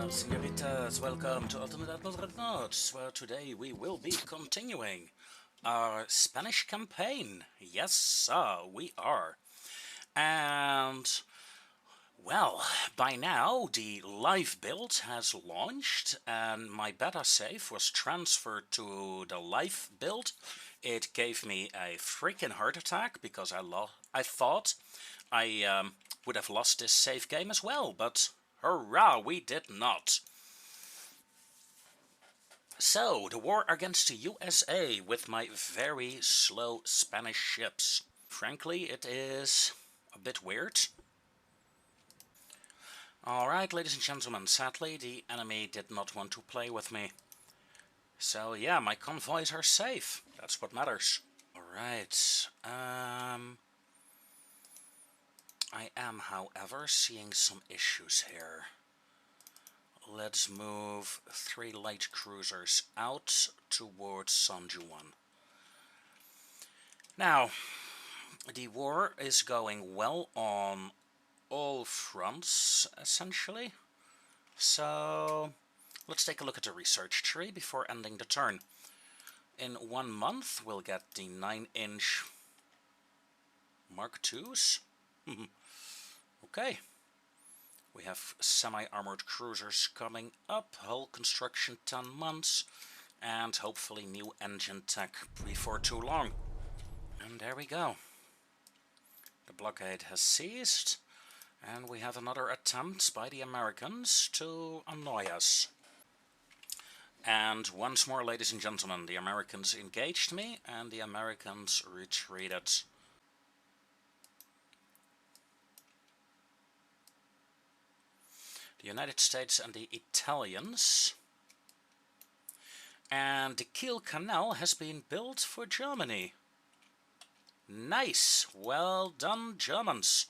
Senoritas, welcome to Admiral Dreadnoughts, where today we will be continuing our Spanish campaign. Yes, sir, we are. And, well, by now the live build has launched and my beta save was transferred to the live build. It gave me a freaking heart attack because I thought I would have lost this save game as well, but hurrah, we did not. So, the war against the USA with my very slow Spanish ships. Frankly, it is a bit weird. Alright, ladies and gentlemen, sadly the enemy did not want to play with me. So yeah, my convoys are safe. That's what matters. Alright, I am, however, seeing some issues here. Let's move 3 light cruisers out towards San Juan. Now, the war is going well on all fronts, essentially. So, let's take a look at the research tree before ending the turn. In 1 month, we'll get the 9-inch Mark IIs. Okay. We have semi-armored cruisers coming up, hull construction 10 months, and hopefully new engine tech before too long. And there we go. The blockade has ceased, and we have another attempt by the Americans to annoy us. And once more, ladies and gentlemen, the Americans engaged me, and the Americans retreated. The United States and the Italians. And the Kiel Canal has been built for Germany. Nice! Well done, Germans.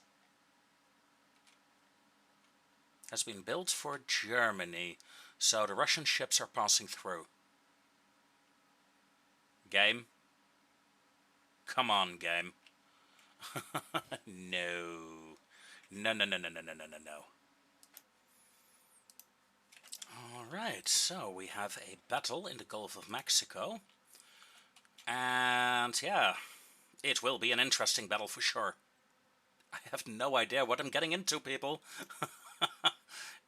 Has been built for Germany. So the Russian ships are passing through. Game? Come on, game. No. No, no, no, no, no, no, no, no, no. Alright, so we have a battle in the Gulf of Mexico. And yeah, it will be an interesting battle for sure. I have no idea what I'm getting into, people.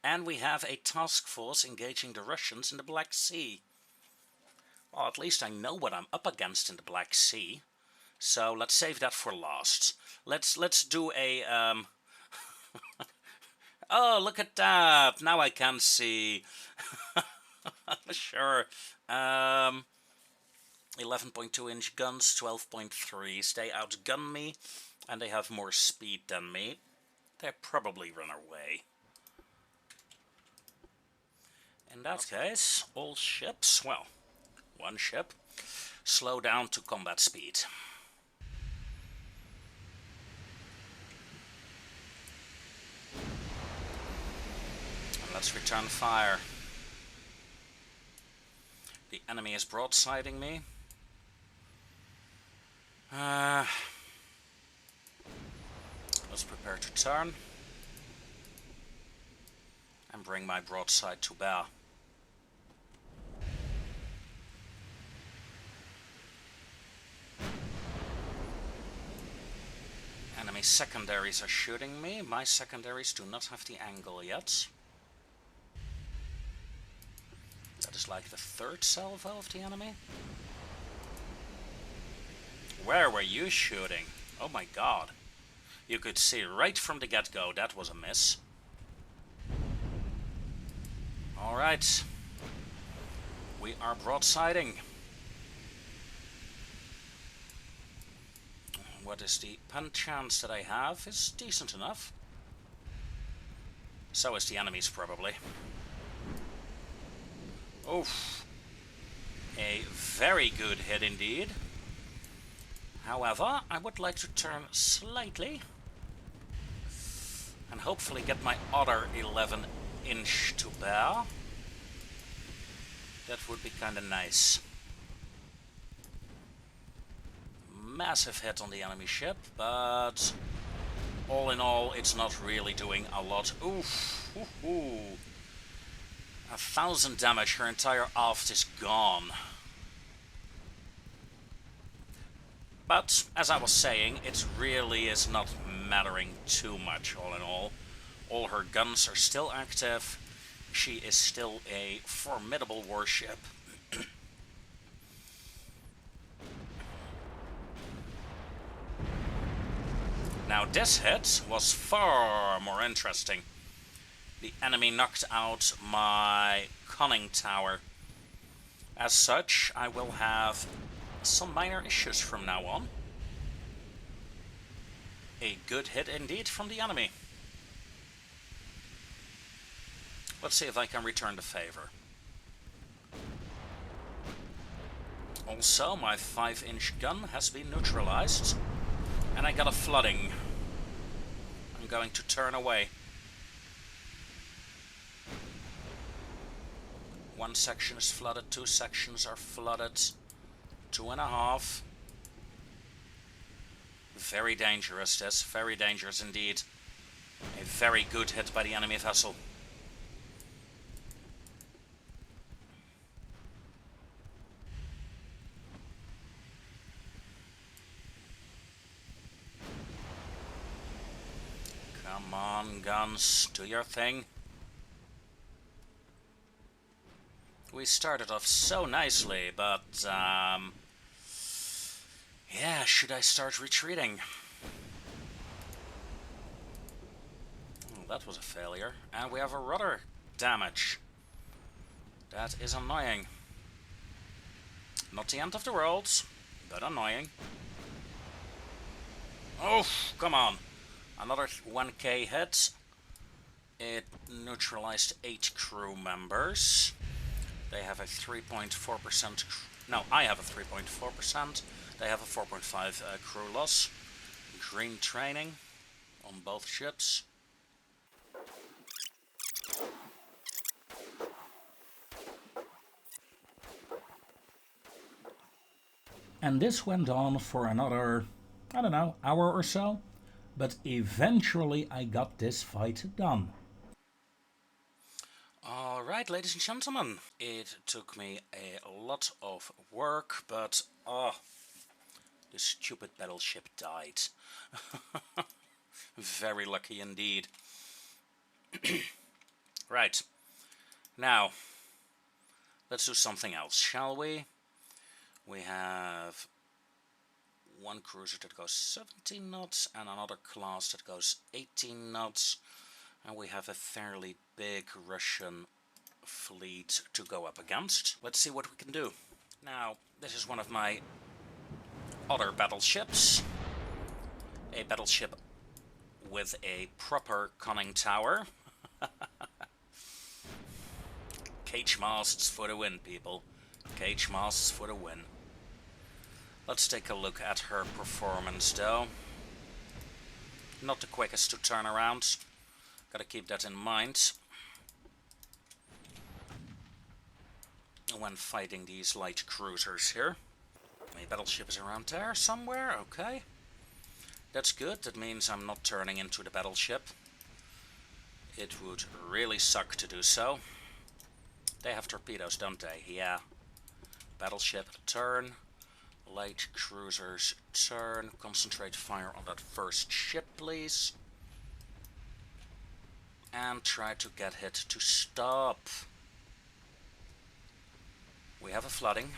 And we have a task force engaging the Russians in the Black Sea. Well, at least I know what I'm up against in the Black Sea. So let's save that for last. Let's do a Oh, look at that! Now I can see. Sure. 11.2-inch guns, 12.3s. They outgun me, and they have more speed than me. They probably run away. In that case, all ships, well, one ship, slow down to combat speed. Let's return fire. The enemy is broadsiding me. Let's prepare to turn. And bring my broadside to bear. Enemy secondaries are shooting me. My secondaries do not have the angle yet. That is like the 3rd salvo of the enemy. Where were you shooting? Oh my god. You could see right from the get-go that was a miss. Alright. We are broadsiding. What is the pen chance that I have is decent enough. So is the enemy's probably. Oof. A very good hit indeed. However, I would like to turn slightly and hopefully get my other 11-inch to bear. That would be kinda nice. Massive hit on the enemy ship, but all in all, it's not really doing a lot. Oof. Ooh. 1,000 damage, her entire aft is gone. But, as I was saying, it really is not mattering too much, all in all. All her guns are still active. She is still a formidable warship. Now this hit was far more interesting. The enemy knocked out my conning tower. As such, I will have some minor issues from now on. A good hit indeed from the enemy. Let's see if I can return the favor. Also, my 5-inch gun has been neutralized. And I got a flooding. I'm going to turn away. One section is flooded, 2 sections are flooded. 2.5. Very dangerous, this. Very dangerous indeed. A very good hit by the enemy vessel. Come on, guns, do your thing. We started off so nicely, but, yeah, should I start retreating? Oh, that was a failure. And we have a rudder damage. That is annoying. Not the end of the world, but annoying. Oh, come on. Another 1k hit. It neutralized 8 crew members. They have a 3.4%. No, I have a 3.4%. They have a 4.5 crew loss. Green training on both ships. And this went on for another, I don't know, hour or so. But eventually I got this fight done. Alright, ladies and gentlemen. It took me a lot of work, but the stupid battleship died. Very lucky indeed. Right. Now, let's do something else, shall we? We have one cruiser that goes 17 knots and another class that goes 18 knots. And we have a fairly big Russian fleet to go up against. Let's see what we can do. Now, this is one of my other battleships. A battleship with a proper conning tower. Cage masts for the win, people. Cage masts for the win. Let's take a look at her performance, though. Not the quickest to turn around. Gotta keep that in mind when fighting these light cruisers here. My battleship is around there somewhere, okay. That's good, that means I'm not turning into the battleship. It would really suck to do so. They have torpedoes, don't they? Yeah. Battleship, turn. Light cruisers, turn. Concentrate fire on that first ship, please. And try to get it to stop. We have a flooding.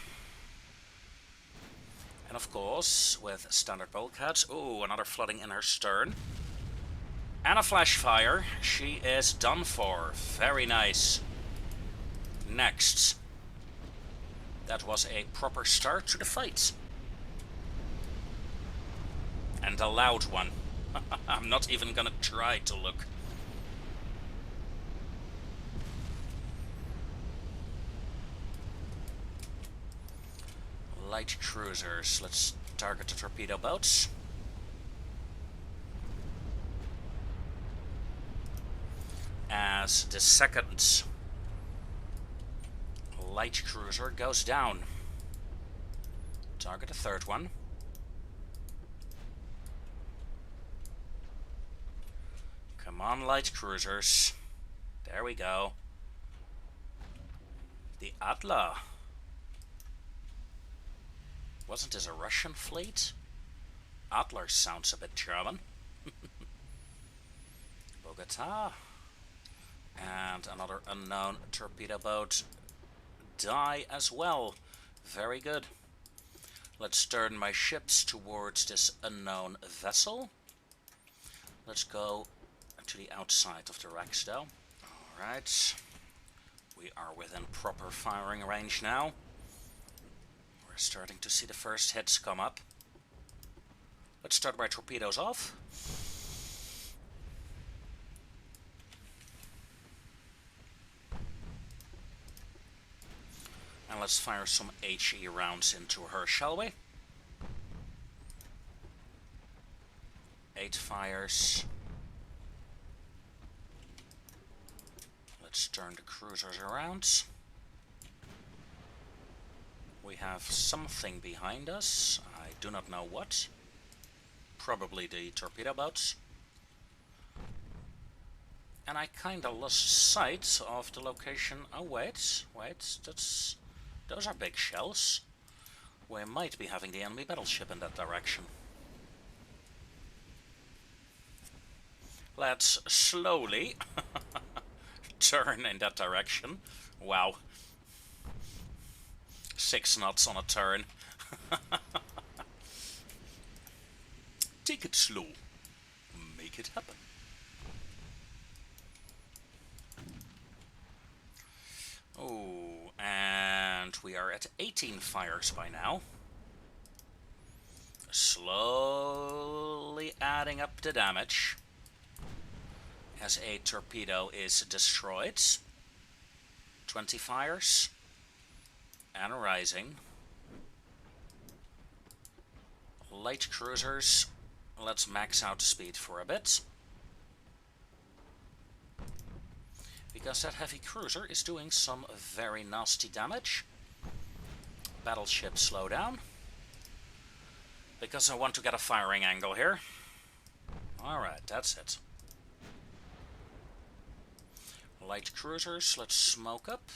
And of course, with standard bulkheads, ooh, another flooding in her stern. And a flash fire. She is done for. Very nice. Next. That was a proper start to the fight. And a loud one. I'm not even gonna try to look. Light cruisers. Let's target the torpedo boats. As the second light cruiser goes down. Target the third one. Come on, light cruisers. There we go. The Adler. Wasn't this a Russian fleet? Adler sounds a bit German. Bogota. And another unknown torpedo boat die as well. Very good. Let's turn my ships towards this unknown vessel. Let's go to the outside of the wrecks though. Alright. We are within proper firing range now. We're starting to see the first hits come up. Let's start my torpedoes off. And let's fire some HE rounds into her, shall we? 8 fires. Let's turn the cruisers around. We have something behind us. I do not know what. Probably the torpedo boats. And I kinda lost sight of the location. Oh wait, those are big shells. We might be having the enemy battleship in that direction. Let's slowly turn in that direction. Wow. 6 knots on a turn. Take it slow. Make it happen. Oh, and we are at 18 fires by now. Slowly adding up the damage as a torpedo is destroyed. 20 fires and rising. Light cruisers, let's max out speed for a bit. Because that heavy cruiser is doing some very nasty damage. Battleship, slow down. Because I want to get a firing angle here. Alright, that's it. Light cruisers, let's smoke up.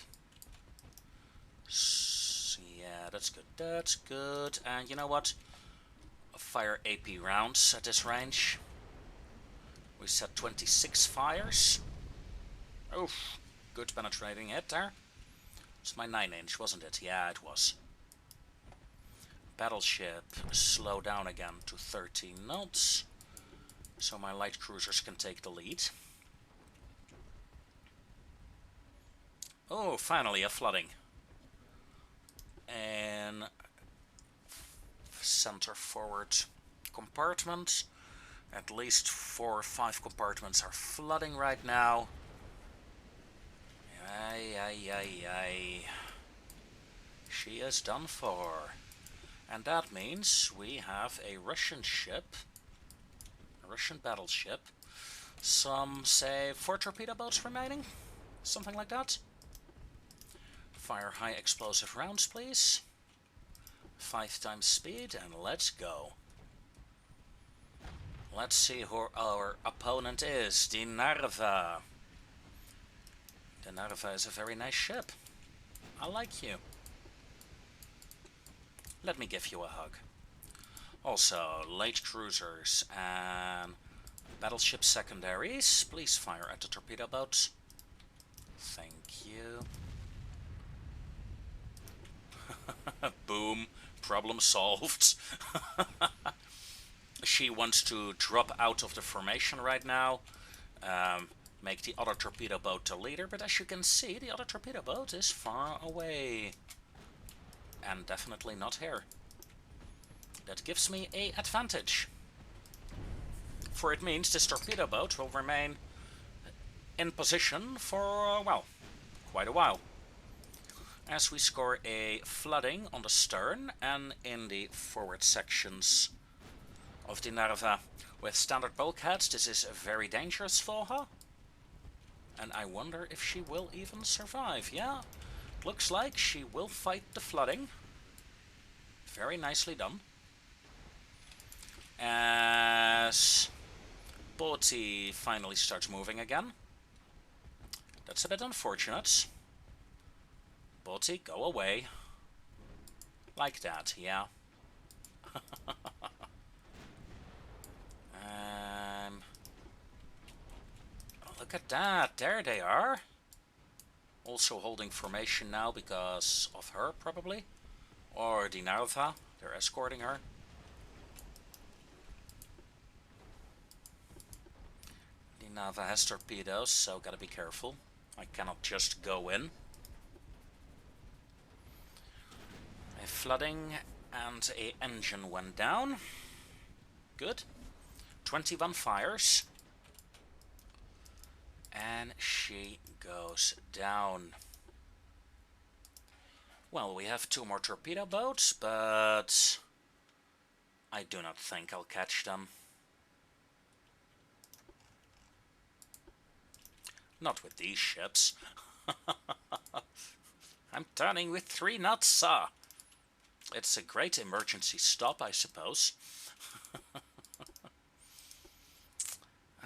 Yeah, that's good, that's good. And you know what? Fire AP rounds at this range. We set 26 fires. Oof, good penetrating hit there. It's my 9-inch, wasn't it? Yeah, it was. Battleship, slow down again to 13 knots. So my light cruisers can take the lead. Oh, finally a flooding. And center forward compartment. At least 4 or 5 compartments are flooding right now. Ay. She is done for. And that means we have a Russian ship, a Russian battleship, some, say, 4 torpedo boats remaining, something like that. Fire high explosive rounds, please. 5 times speed, and let's go. Let's see who our opponent is, the Narva. The Narva is a very nice ship. I like you. Let me give you a hug. Also, light cruisers and battleship secondaries, please fire at the torpedo boats. Thank you. Boom. Problem solved. She wants to drop out of the formation right now. Make the other torpedo boat the leader, but as you can see, the other torpedo boat is far away. And definitely not here. That gives me an advantage. For it means this torpedo boat will remain in position for, well, quite a while. As we score a flooding on the stern and in the forward sections of the Narva. With standard bulkheads, this is very dangerous for her. And I wonder if she will even survive. Yeah, looks like she will fight the flooding. Very nicely done. As Boti finally starts moving again. That's a bit unfortunate. Boaty, go away. Like that, yeah. Look at that, there they are. Also holding formation now because of her, probably. Or the Narva, they're escorting her. The Narva has torpedoes, so gotta be careful. I cannot just go in. A flooding and a engine went down. Good. 21 fires. And she goes down. Well, we have 2 more torpedo boats, but I do not think I'll catch them. Not with these ships. I'm turning with 3 knots, It's a great emergency stop, I suppose.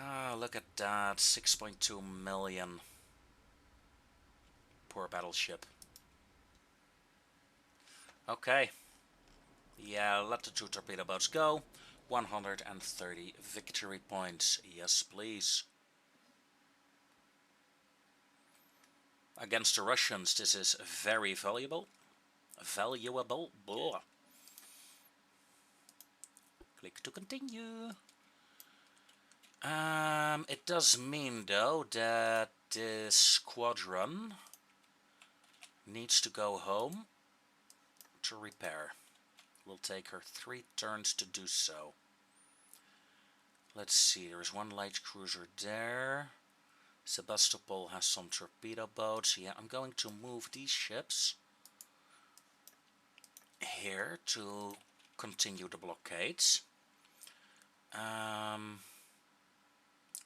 Ah, look at that, 6.2 million. Poor battleship. Okay. Yeah, let the 2 torpedo boats go. 130 victory points. Yes, please. Against the Russians, this is very valuable. Valuable. Blah. Click to continue. It does mean, though, that this squadron needs to go home to repair. Will take her 3 turns to do so. Let's see, there's 1 light cruiser there. Sebastopol has some torpedo boats. Yeah, I'm going to move these ships here to continue the blockades.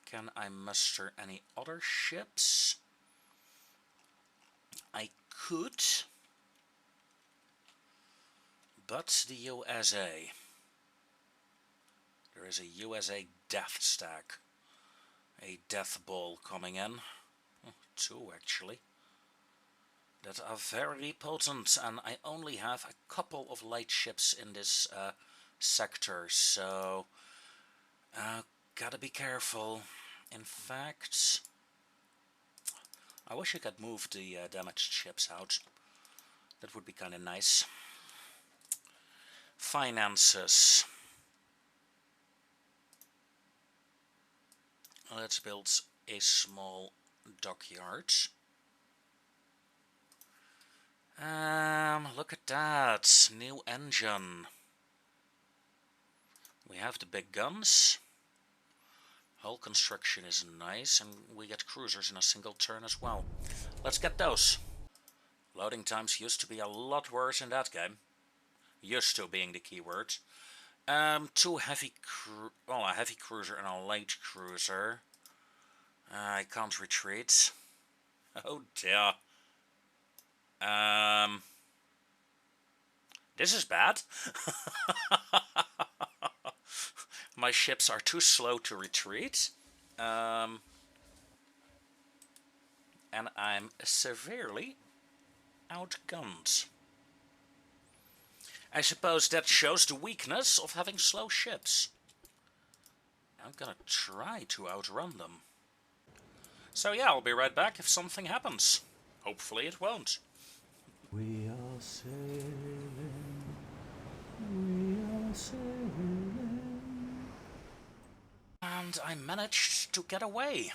Can I muster any other ships? I could, but the USA. There is a USA death stack. A death ball coming in. 2 actually. That are very potent, and I only have a couple of light ships in this sector, so gotta be careful. In fact, I wish I could move the damaged ships out. That would be kind of nice. Finances. Let's build a small dockyard. Look at that. New engine. We have the big guns. Hull construction is nice, and we get cruisers in a single turn as well. Let's get those. Loading times used to be a lot worse in that game. Used to being the key word. 2 heavy a heavy cruiser and a light cruiser. I can't retreat. Oh dear. This is bad. My ships are too slow to retreat. And I'm severely outgunned. I suppose that shows the weakness of having slow ships. I'm gonna try to outrun them. So yeah, I'll be right back if something happens. Hopefully it won't. We are sailing, we are sailing. And I managed to get away.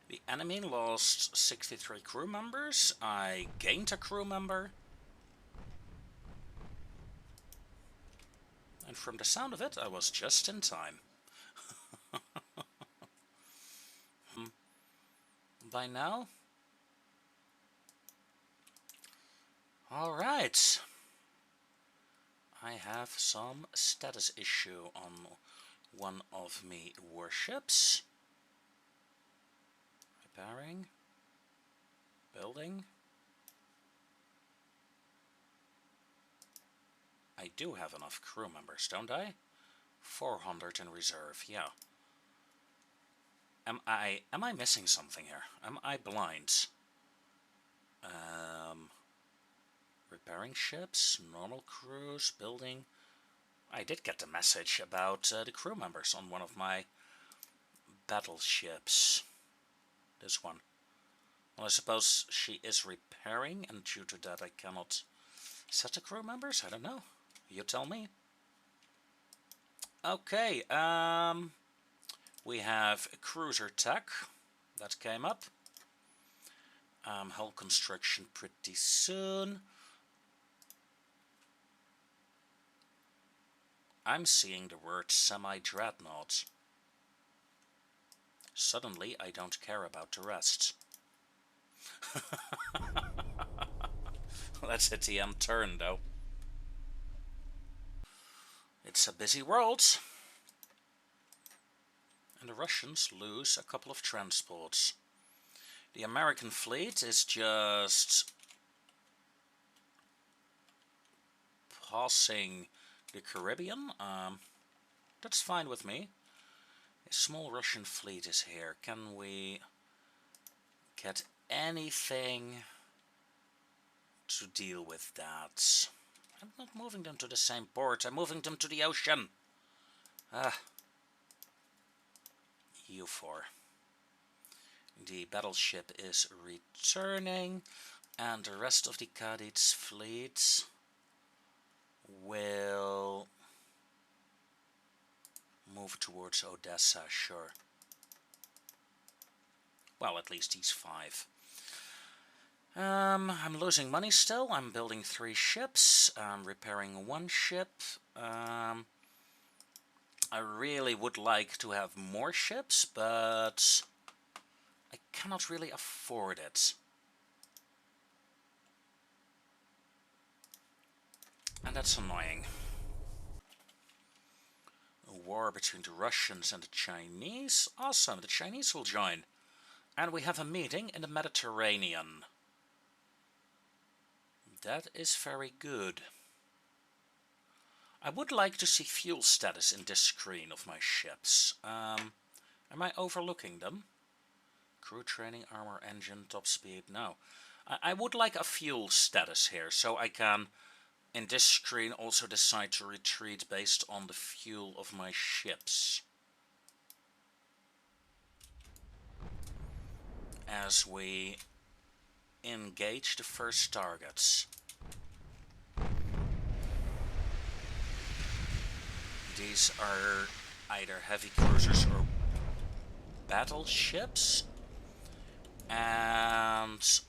The enemy lost 63 crew members. I gained a crew member. And from the sound of it, I was just in time. By now? Alright. I have some status issue on one of me warships. Repairing. Building. I do have enough crew members, don't I? 400 in reserve, yeah. Am I missing something here? Am I blind? repairing ships, normal crews, building. I did get the message about the crew members on one of my battleships. This one. Well, I suppose she is repairing, and due to that I cannot set the crew members? I don't know. You tell me. Okay, we have a cruiser tech that came up. Hull construction pretty soon. I'm seeing the word semi-dreadnought. Suddenly I don't care about the rest. Let's hit the end turn though. It's a busy world. And the Russians lose a couple of transports. The American fleet is just passing the Caribbean. That's fine with me. A small Russian fleet is here. Can we get anything to deal with that? I'm not moving them to the same port. I'm moving them to the ocean. U4. The battleship is returning, and the rest of the Kadit's fleet will move towards Odessa, sure. Well, at least these 5. I'm losing money still. I'm building 3 ships. I'm repairing 1 ship. I really would like to have more ships, but I cannot really afford it. And that's annoying. A war between the Russians and the Chinese. Awesome, the Chinese will join. And we have a meeting in the Mediterranean. That is very good. I would like to see fuel status in this screen of my ships. Am I overlooking them? Crew training, armor, engine, top speed, no. I would like a fuel status here, so I can, in this screen, also decide to retreat based on the fuel of my ships. As we engage the first targets. These are either heavy cruisers or battleships. And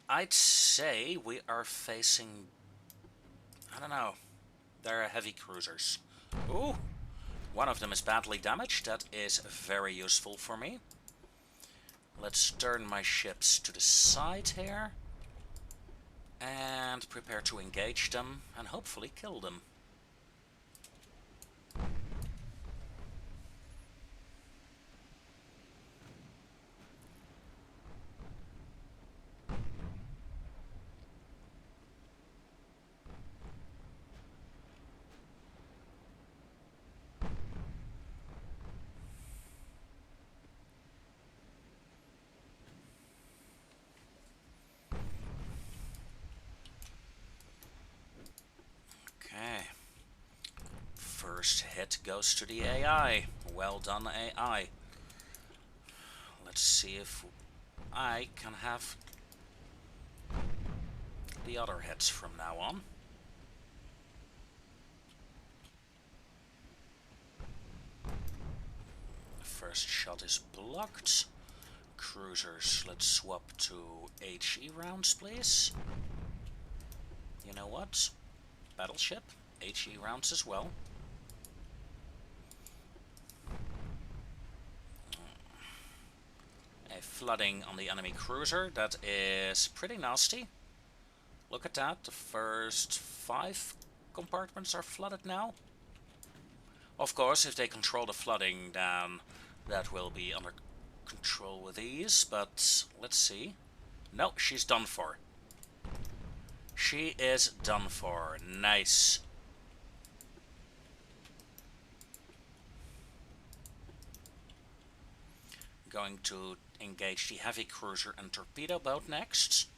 I'd say we are facing, I don't know, they're heavy cruisers. Ooh, one of them is badly damaged. That is very useful for me. Let's turn my ships to the side here and prepare to engage them and hopefully kill them. Okay. First hit goes to the AI. Well done, AI. Let's see if I can have the other hits from now on. The first shot is blocked. Cruisers, let's swap to HE rounds, please. You know what? Battleship, HE rounds as well. A flooding on the enemy cruiser, that is pretty nasty. Look at that, the first 5 compartments are flooded now. Of course, if they control the flooding, then that will be under control with ease, but let's see. No, she's done for. She is done for. Nice. Going to engage the heavy cruiser and torpedo boat next.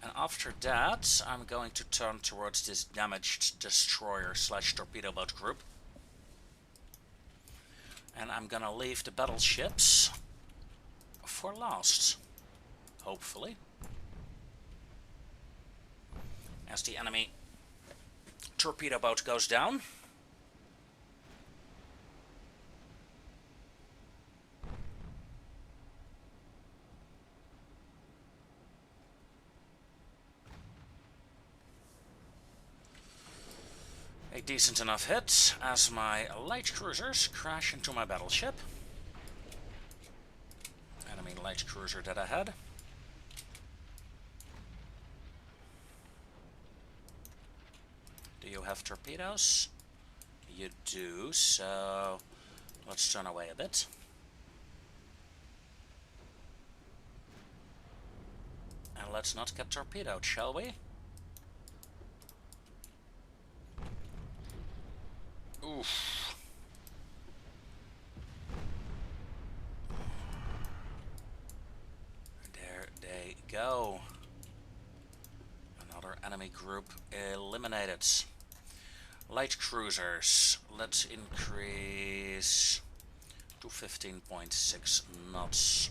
And after that, I'm going to turn towards this damaged destroyer slash torpedo boat group. And I'm gonna leave the battleships for last, hopefully. As the enemy torpedo boat goes down. A decent enough hit as my light cruisers crash into my battleship. Enemy light cruiser dead ahead. Do you have torpedoes? You do, so let's turn away a bit. And let's not get torpedoed, shall we? Oof. There they go. Another enemy group eliminated. Light cruisers, let's increase to 15.6 knots.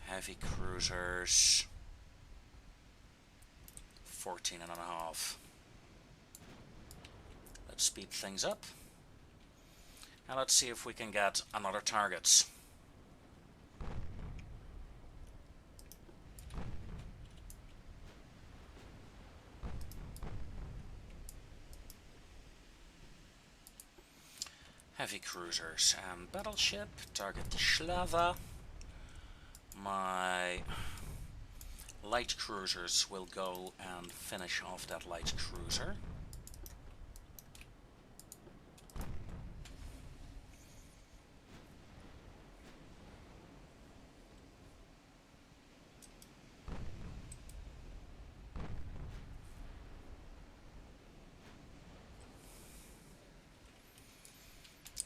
Heavy cruisers, 14.5. Let's speed things up. And let's see if we can get another target. Heavy cruisers and battleship, target the Schlava. My light cruisers will go and finish off that light cruiser.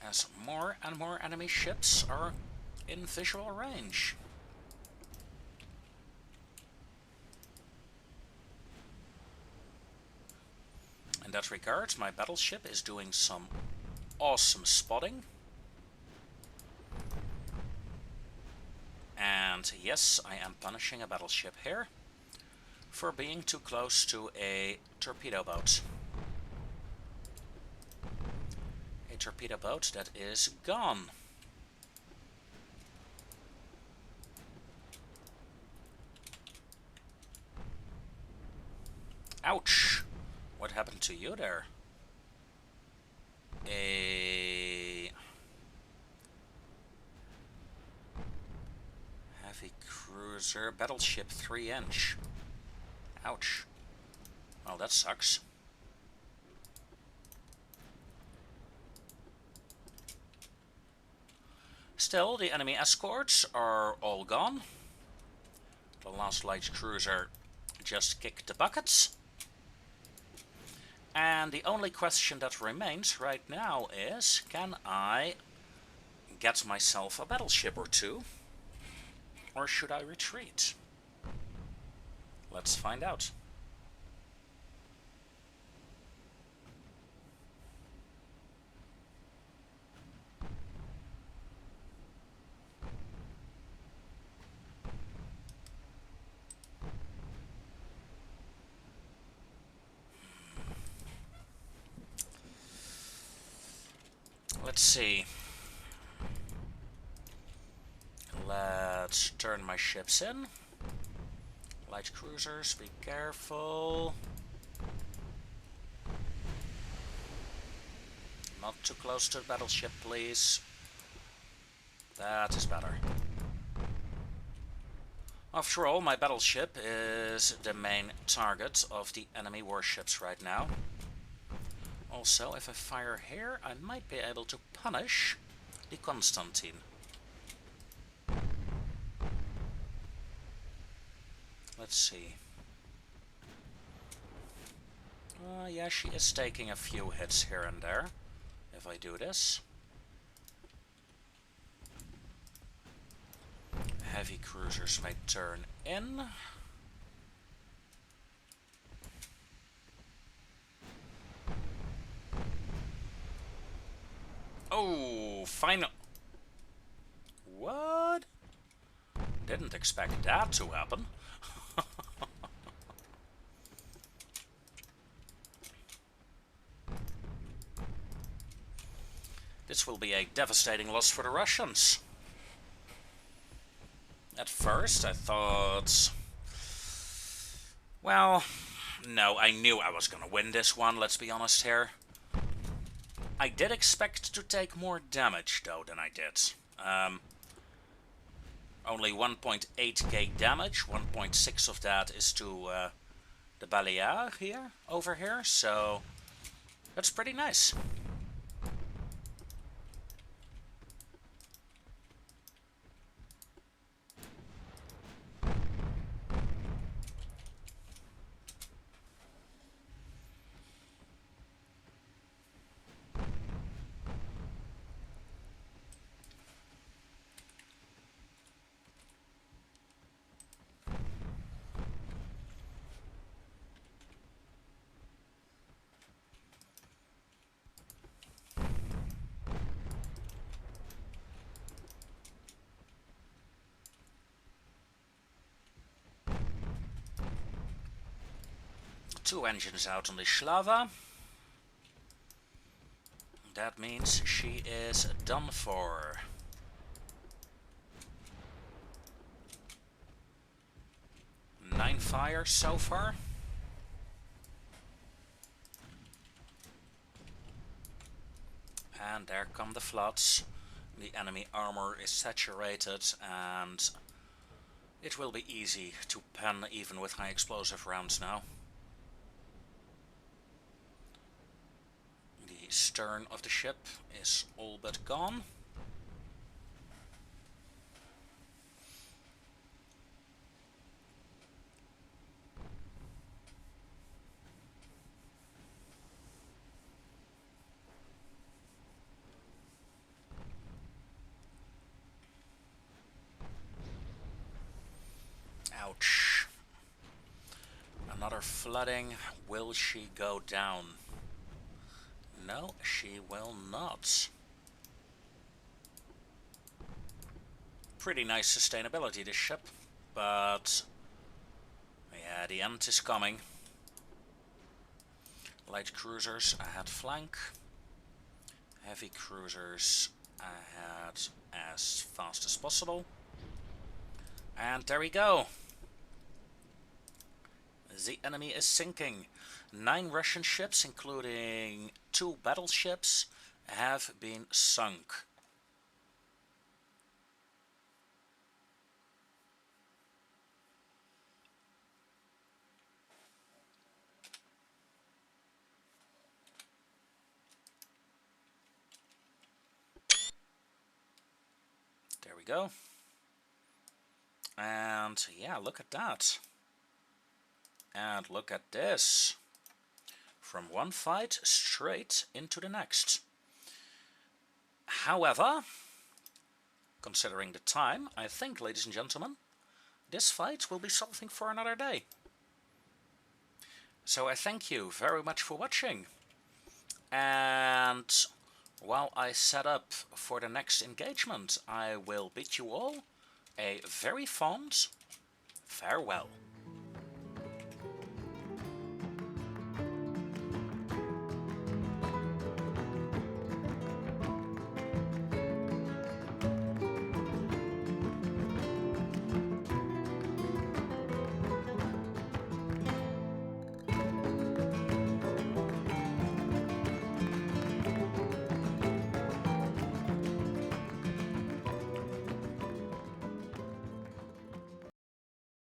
As more and more enemy ships are in visual range. In that regard, my battleship is doing some awesome spotting. And yes, I am punishing a battleship here for being too close to a torpedo boat. A torpedo boat that is gone. Ouch! What happened to you there? A heavy cruiser battleship 3-inch. Ouch. Well, that sucks. Still, the enemy escorts are all gone. The last light cruiser just kicked the buckets. And the only question that remains right now is, can I get myself a battleship or two? Or should I retreat? Let's find out. Let's see. Let's turn my ships in. Light cruisers, be careful. Not too close to the battleship, please. That is better. After all, my battleship is the main target of the enemy warships right now. Also, if I fire here, I might be able to punish the Constantine. Let's see. Yeah, she is taking a few hits here and there, if I do this. Heavy cruisers may turn in. Oh, final. What? Didn't expect that to happen. This will be a devastating loss for the Russians. At first, I thought... Well, no, I knew I was gonna win this one, let's be honest here. I did expect to take more damage, though, than I did. Only 1.8k damage, 1.6 of that is to the Balear here, over here, so that's pretty nice. Two engines out on the Schlava. That means she is done for. Nine fire so far. And there come the floods. The enemy armor is saturated and it will be easy to pen even with high explosive rounds now. The stern of the ship is all but gone. Ouch. Another flooding. Will she go down? No, she will not. Pretty nice sustainability, this ship, but yeah, the end is coming. Light cruisers ahead flank. Heavy cruisers ahead as fast as possible. And there we go. The enemy is sinking. 9 Russian ships, including 2 battleships, have been sunk. There we go. And yeah, look at that. And look at this. From one fight straight into the next. However, considering the time, I think, ladies and gentlemen, this fight will be something for another day. So I thank you very much for watching. And while I set up for the next engagement, I will bid you all a very fond farewell.